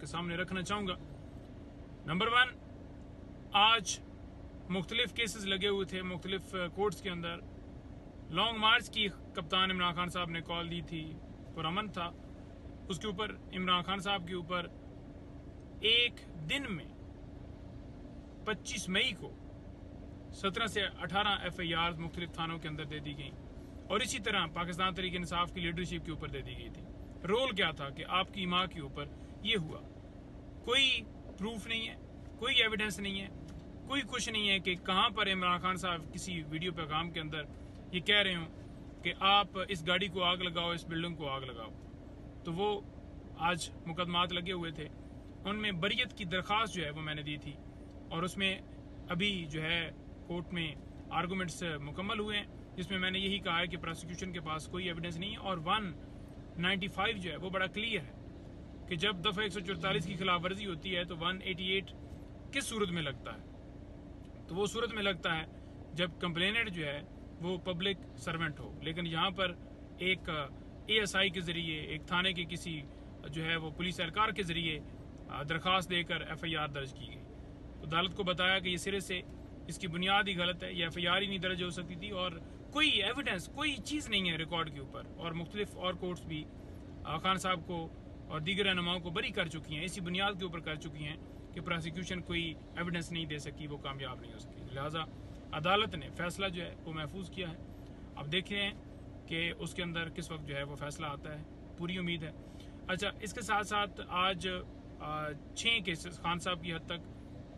आपके सामने रखना चाहूँगा। नंबर 1, आज मुख्तलिफ केसेस लगे हुए थे मुख्तलिफ कोर्ट्स के अंदर। लॉन्ग मार्च की कप्तान इमरान खान साहब ने कॉल दी थी, पुरअमन था। उसके ऊपर इमरान खान साहब के ऊपर एक दिन में 25 मई को 17 से 18 FIR मुख्तलिफ थानों के अंदर दे दी गई और इसी तरह पाकिस्तान तहरीक इंसाफ की लीडरशिप के ऊपर दे दी गई थी। रोल क्या था कि आपकी माँ के ऊपर ये हुआ, कोई प्रूफ नहीं है, कोई एविडेंस नहीं है, कोई कुछ नहीं है कि कहाँ पर इमरान खान साहब किसी वीडियो पैगाम के अंदर ये कह रहे हो कि आप इस गाड़ी को आग लगाओ, इस बिल्डिंग को आग लगाओ। तो वो आज मुकदमात लगे हुए थे, उनमें बरियत की दरख्वास्त जो है वो मैंने दी थी और उसमें अभी जो है कोर्ट में आर्गूमेंट्स मुकम्मल हुए हैं, जिसमें मैंने यही कहा है कि प्रोसिक्यूशन के पास कोई एविडेंस नहीं है। और 195 जो है वो बड़ा क्लियर है कि जब दफ़ा 144 की खिलाफ वर्जी होती है तो 188 किस सूरत में लगता है? तो वो सूरत में लगता है जब कंप्लेनेंट जो है वो पब्लिक सर्वेंट हो। लेकिन यहाँ पर एक ASI के जरिए, एक थाने के किसी जो है वो पुलिस एहलकार के जरिए दरखास्त देकर FIR दर्ज की गई। तो अदालत को बताया कि ये सिरे से इसकी बुनियाद ही गलत है, ये FIR ही नहीं दर्ज हो सकती थी और कोई एविडेंस, कोई चीज़ नहीं है रिकॉर्ड के ऊपर। और मुख्तलिफ और कोर्ट्स भी खान साहब को और दीगर रहनुमाओं को बरी कर चुकी हैं, इसी बुनियाद के ऊपर कर चुकी हैं कि प्रोसिक्यूशन कोई एविडेंस नहीं दे सकी, वो कामयाब नहीं हो सकी। लिहाजा अदालत ने फैसला जो है वो महफूज किया है। अब देख रहे हैं कि उसके अंदर किस वक्त जो है वो फैसला आता है, पूरी उम्मीद है। अच्छा, इसके साथ साथ आज 6 केसेस खान साहब की हद तक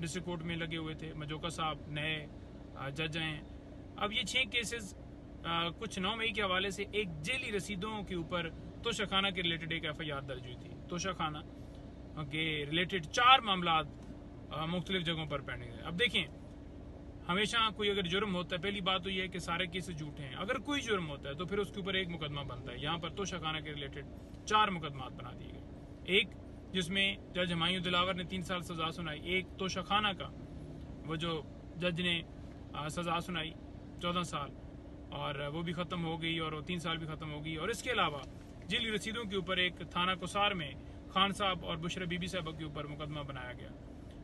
डिस्ट्रिक्ट कोर्ट में लगे हुए थे। मजोका साहब नए जज हैं। अब ये 6 केसेस कुछ 9 मई के हवाले से एक जेली रसीदों के ऊपर तोशाखाना के रिलेटेड एक FIR दर्ज हुई थी। तोशाखाना के रिलेटेड 4 मामला मुख्तलिफ जगहों पर पेंडिंग है। अब देखें, हमेशा कोई अगर जुर्म होता है, पहली बात तो यह है कि सारे केसेस झूठे हैं। अगर कोई जुर्म होता है तो फिर उसके ऊपर एक मुकदमा बनता है। यहाँ पर तोशाखाना के रिलेटेड 4 मुकदमात बना दिए गए। एक जिसमें जज हुमायूं दिलावर ने 3 साल सजा सुनाई, एक तोशाखाना का वो जो जज ने सजा सुनाई 14 साल और वो भी ख़त्म हो गई और वो 3 साल भी ख़त्म हो गई। और इसके अलावा जेली रसीदों के ऊपर एक थाना कुसार में खान साहब और बुशरा बीबी साहबा के ऊपर मुकदमा बनाया गया।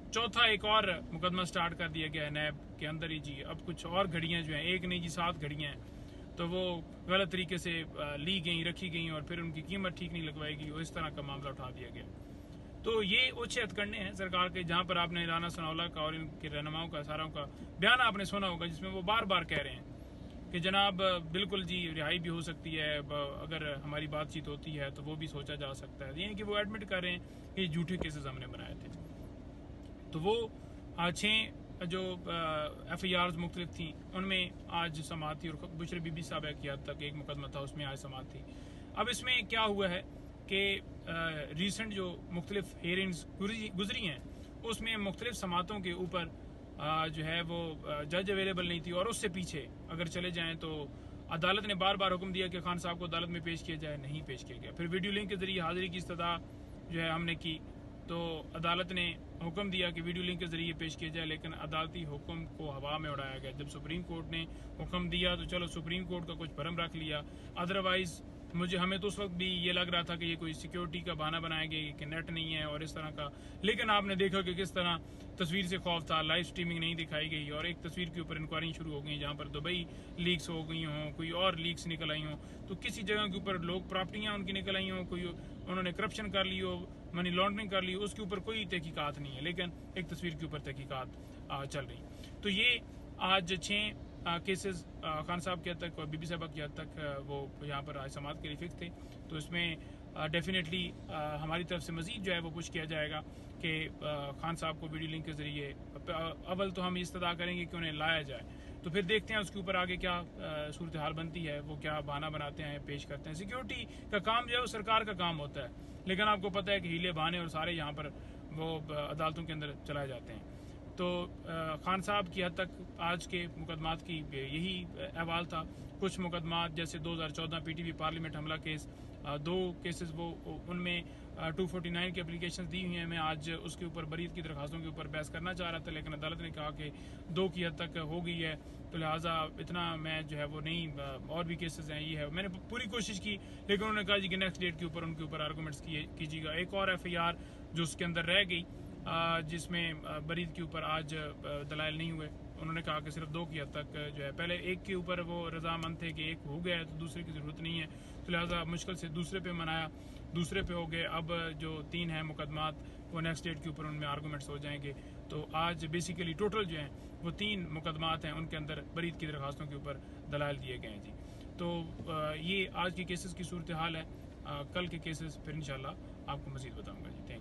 चौथा एक और मुकदमा स्टार्ट कर दिया गया है नैब के अंदर ही जी। अब कुछ और घड़ियां जो हैं, एक नहीं जी 7 घड़ियां हैं, तो वो गलत तरीके से ली गई, रखी गई और फिर उनकी कीमत ठीक नहीं लगवाई गई और इस तरह का मामला उठा दिया गया। तो ये उच्च हथकंडे हैं सरकार के, जहाँ पर आपने राना सनाउल्लाह का और इनके रहनुमाओं का सारों का बयान आपने सुना होगा, जिसमें वो बार बार कह रहे हैं कि जनाब बिल्कुल जी रिहाई भी हो सकती है, अगर हमारी बातचीत होती है तो वो भी सोचा जा सकता है। ये कि वो एडमिट कर रहे हैं कि झूठे केसेस हमने बनाए थे। तो वो 6 जो FIRs मुख्तलिफ थी उनमें आज समाअत थी और बुशरा बीबी साहब की हद तक एक मुकदमा था, उसमें आज समाअत थी। अब इसमें क्या हुआ है कि रिसेंट जो मुख्तलिफ हेयरिंग्स गुजरी हैं उसमें मुख्तलिफ समातों के ऊपर जो है वो जज अवेलेबल नहीं थी। और उससे पीछे अगर चले जाएं तो अदालत ने बार बार हुक्म दिया कि खान साहब को अदालत में पेश किया जाए, नहीं पेश किया गया। फिर वीडियो लिंक के जरिए हाजिरी की इस्तदा जो है हमने की, तो अदालत ने हुक्म दिया कि वीडियो लिंक के जरिए पेश किया जाए, लेकिन अदालती हुक्म को हवा में उड़ाया गया। जब सुप्रीम कोर्ट ने हुक्म दिया तो चलो सुप्रीम कोर्ट का कुछ भरम रख लिया, अदरवाइज हमें तो उस वक्त भी ये लग रहा था कि ये कोई सिक्योरिटी का बहाना बनाएंगे कि नेट नहीं है और इस तरह का। लेकिन आपने देखा कि किस तरह तस्वीर से खौफ था, लाइव स्ट्रीमिंग नहीं दिखाई गई और एक तस्वीर के ऊपर इंक्वायरी शुरू हो गई जहाँ पर दुबई लीक्स हो गई हों, कोई और लीक्स निकल आई हों, तो किसी जगह के ऊपर लोग प्रॉपर्टियाँ उनकी निकल आई हों, कोई उन्होंने करप्शन कर ली हो, मनी लॉन्ड्रिंग कर ली, उसके ऊपर कोई तहकीकात नहीं है, लेकिन एक तस्वीर के ऊपर तहकीकात चल रही। तो ये आज 6 केसेस खान साहब की हद तक और बीबी साहबा की हद तक वो यहाँ पर आज समाअत के लिए फिक्स थे। तो इसमें डेफिनेटली हमारी तरफ से मजीद जो है वो पुश किया जाएगा कि खान साहब को वीडियो लिंक के जरिए अव्वल तो हम इस्तदा करेंगे कि उन्हें लाया जाए, तो फिर देखते हैं उसके ऊपर आगे क्या सूरत हाल बनती है, वो क्या बहाना बनाते हैं, पेश करते हैं। सिक्योरिटी का काम जो है वो सरकार का काम होता है, लेकिन आपको पता है कि हीले बहाने और सारे यहाँ पर वो अदालतों के अंदर चलाए जाते हैं। तो खान साहब की हद तक आज के मुकदमात की यही अहवाल था। कुछ मुकदमात जैसे 2014 PTV पार्लियामेंट हमला केस, 2 केसेस वो उनमें 249 की एप्लीकेशन दी हुई हैं। मैं आज उसके ऊपर बरीत की दरखास्तों के ऊपर बहस करना चाह रहा था, लेकिन अदालत ने कहा कि 2 की हद तक हो गई है, तो लिहाजा इतना मैं जो है वो नहीं, और भी केसेस हैं, ये है। मैंने पूरी कोशिश की, लेकिन उन्होंने कहा जी कि नेक्स्ट डेट के ऊपर उनके ऊपर आर्गूमेंट्स कीजिएगा। एक और FIR जो उसके अंदर रह गई, जिसमें बरीत के ऊपर आज दलाइल नहीं हुए। उन्होंने कहा कि सिर्फ 2 की हद तक जो है, पहले एक के ऊपर वो रजामंद थे कि एक हो गया है तो दूसरे की ज़रूरत नहीं है, तो लिहाजा मुश्किल से दूसरे पे मनाया, दूसरे पे हो गए। अब जो 3 हैं मुकदमात, वो नेक्स्ट डेट के ऊपर उनमें आर्गूमेंट्स हो जाएंगे। तो आज बेसिकली टोटल जो हैं वो 3 मुकदमात हैं, उनके अंदर बरीत की दरखास्तों के ऊपर दलाइल दिए गए हैं जी। तो ये आज की केसेस की सूरत हाल है। कल के केसेस फिर इंशाल्लाह आपको मज़ीद बताऊँगा जी। Thank you.